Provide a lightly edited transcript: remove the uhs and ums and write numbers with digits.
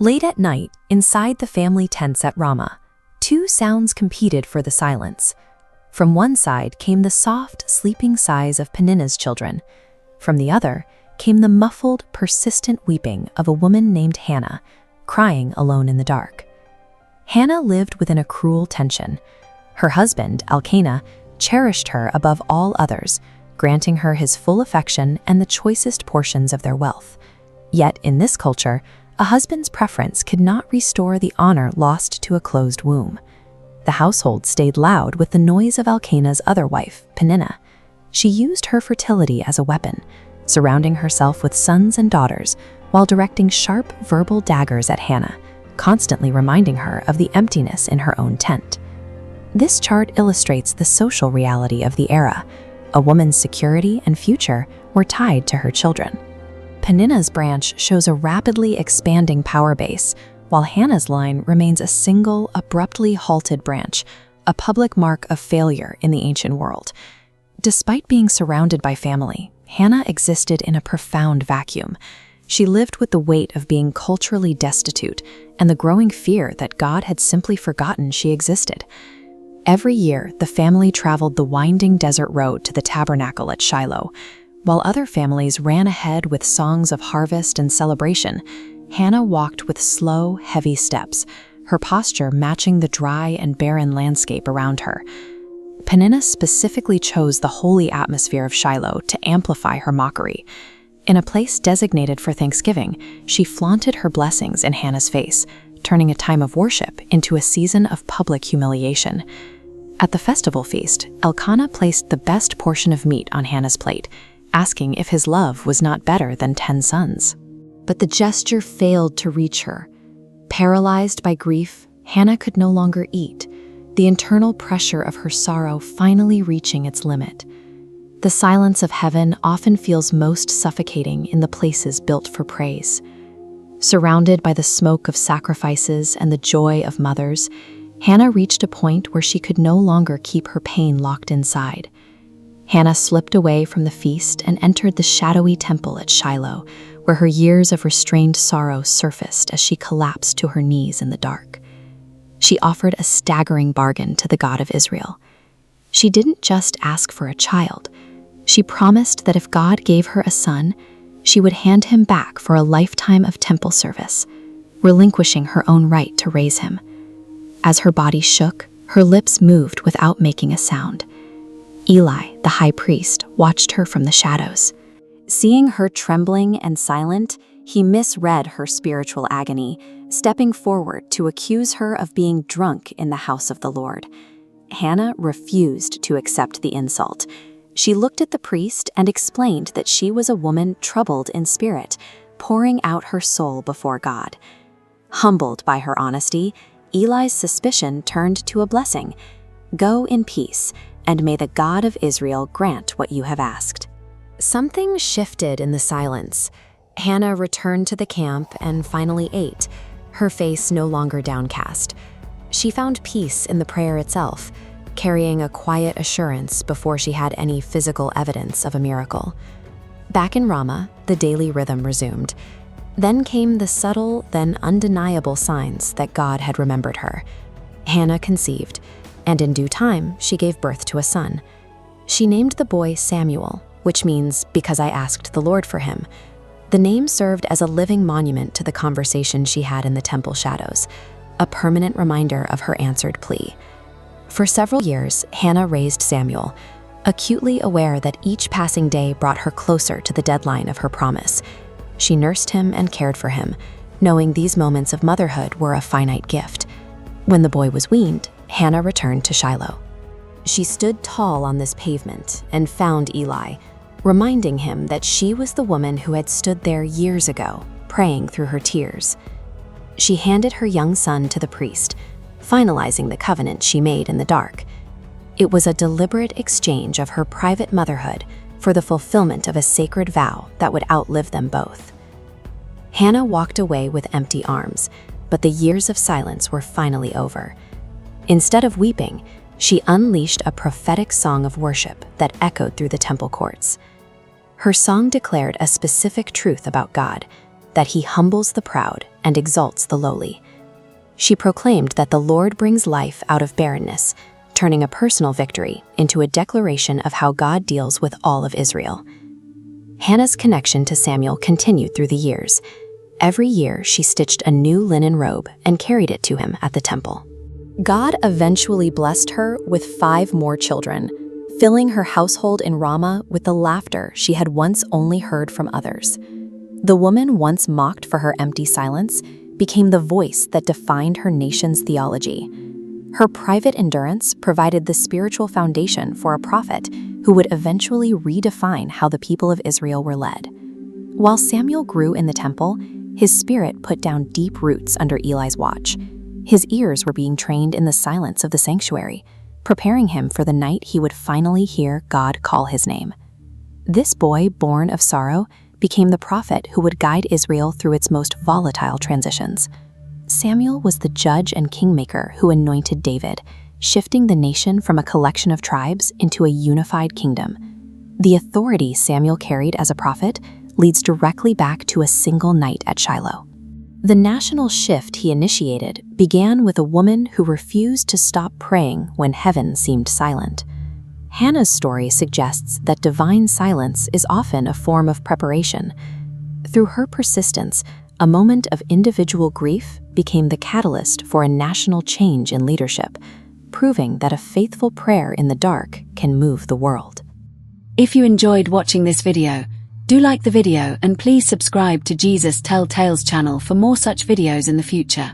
Late at night, inside the family tents at Ramah, two sounds competed for the silence. From one side came the soft, sleeping sighs of Peninnah's children. From the other came the muffled, persistent weeping of a woman named Hannah, crying alone in the dark. Hannah lived within a cruel tension. Her husband, Elkanah, cherished her above all others, granting her his full affection and the choicest portions of their wealth. Yet in this culture, a husband's preference could not restore the honor lost to a closed womb. The household stayed loud with the noise of Elkanah's other wife, Peninnah. She used her fertility as a weapon, surrounding herself with sons and daughters while directing sharp verbal daggers at Hannah, constantly reminding her of the emptiness in her own tent. This chart illustrates the social reality of the era. A woman's security and future were tied to her children. Peninnah's branch shows a rapidly expanding power base, while Hannah's line remains a single, abruptly halted branch, a public mark of failure in the ancient world. Despite being surrounded by family, Hannah existed in a profound vacuum. She lived with the weight of being culturally destitute and the growing fear that God had simply forgotten she existed. Every year, the family traveled the winding desert road to the tabernacle at Shiloh. While other families ran ahead with songs of harvest and celebration, Hannah walked with slow, heavy steps, her posture matching the dry and barren landscape around her. Peninnah specifically chose the holy atmosphere of Shiloh to amplify her mockery. In a place designated for Thanksgiving, she flaunted her blessings in Hannah's face, turning a time of worship into a season of public humiliation. At the festival feast, Elkanah placed the best portion of meat on Hannah's plate, asking if his love was not better than 10 sons. But the gesture failed to reach her. Paralyzed by grief, Hannah could no longer eat, the internal pressure of her sorrow finally reaching its limit. The silence of heaven often feels most suffocating in the places built for praise. Surrounded by the smoke of sacrifices and the joy of mothers, Hannah reached a point where she could no longer keep her pain locked inside. Hannah slipped away from the feast and entered the shadowy temple at Shiloh, where her years of restrained sorrow surfaced as she collapsed to her knees in the dark. She offered a staggering bargain to the God of Israel. She didn't just ask for a child. She promised that if God gave her a son, she would hand him back for a lifetime of temple service, relinquishing her own right to raise him. As her body shook, her lips moved without making a sound. Eli, the high priest, watched her from the shadows. Seeing her trembling and silent, he misread her spiritual agony, stepping forward to accuse her of being drunk in the house of the Lord. Hannah refused to accept the insult. She looked at the priest and explained that she was a woman troubled in spirit, pouring out her soul before God. Humbled by her honesty, Eli's suspicion turned to a blessing. "Go in peace, and may the God of Israel grant what you have asked." Something shifted in the silence. Hannah returned to the camp and finally ate, her face no longer downcast. She found peace in the prayer itself, carrying a quiet assurance before she had any physical evidence of a miracle. Back in Ramah, the daily rhythm resumed. Then came the subtle, then undeniable signs that God had remembered her. Hannah conceived, and in due time, she gave birth to a son. She named the boy Samuel, which means, "because I asked the Lord for him." The name served as a living monument to the conversation she had in the temple shadows, a permanent reminder of her answered plea. For several years, Hannah raised Samuel, acutely aware that each passing day brought her closer to the deadline of her promise. She nursed him and cared for him, knowing these moments of motherhood were a finite gift. When the boy was weaned, Hannah returned to Shiloh. She stood tall on this pavement and found Eli, reminding him that she was the woman who had stood there years ago, praying through her tears. She handed her young son to the priest, finalizing the covenant she made in the dark. It was a deliberate exchange of her private motherhood for the fulfillment of a sacred vow that would outlive them both. Hannah walked away with empty arms, but the years of silence were finally over. Instead of weeping, she unleashed a prophetic song of worship that echoed through the temple courts. Her song declared a specific truth about God: that he humbles the proud and exalts the lowly. She proclaimed that the Lord brings life out of barrenness, turning a personal victory into a declaration of how God deals with all of Israel. Hannah's connection to Samuel continued through the years. Every year, she stitched a new linen robe and carried it to him at the temple. God eventually blessed her with 5 more children, filling her household in Ramah with the laughter she had once only heard from others. The woman once mocked for her empty silence became the voice that defined her nation's theology. Her private endurance provided the spiritual foundation for a prophet who would eventually redefine how the people of Israel were led. While Samuel grew in the temple, his spirit put down deep roots under Eli's watch. His ears were being trained in the silence of the sanctuary, preparing him for the night he would finally hear God call his name. This boy, born of sorrow, became the prophet who would guide Israel through its most volatile transitions. Samuel was the judge and kingmaker who anointed David, shifting the nation from a collection of tribes into a unified kingdom. The authority Samuel carried as a prophet leads directly back to a single night at Shiloh. The national shift he initiated began with a woman who refused to stop praying when heaven seemed silent. Hannah's story suggests that divine silence is often a form of preparation. Through her persistence, a moment of individual grief became the catalyst for a national change in leadership, proving that a faithful prayer in the dark can move the world. If you enjoyed watching this video, do like the video and please subscribe to Jesus Tell Tales channel for more such videos in the future.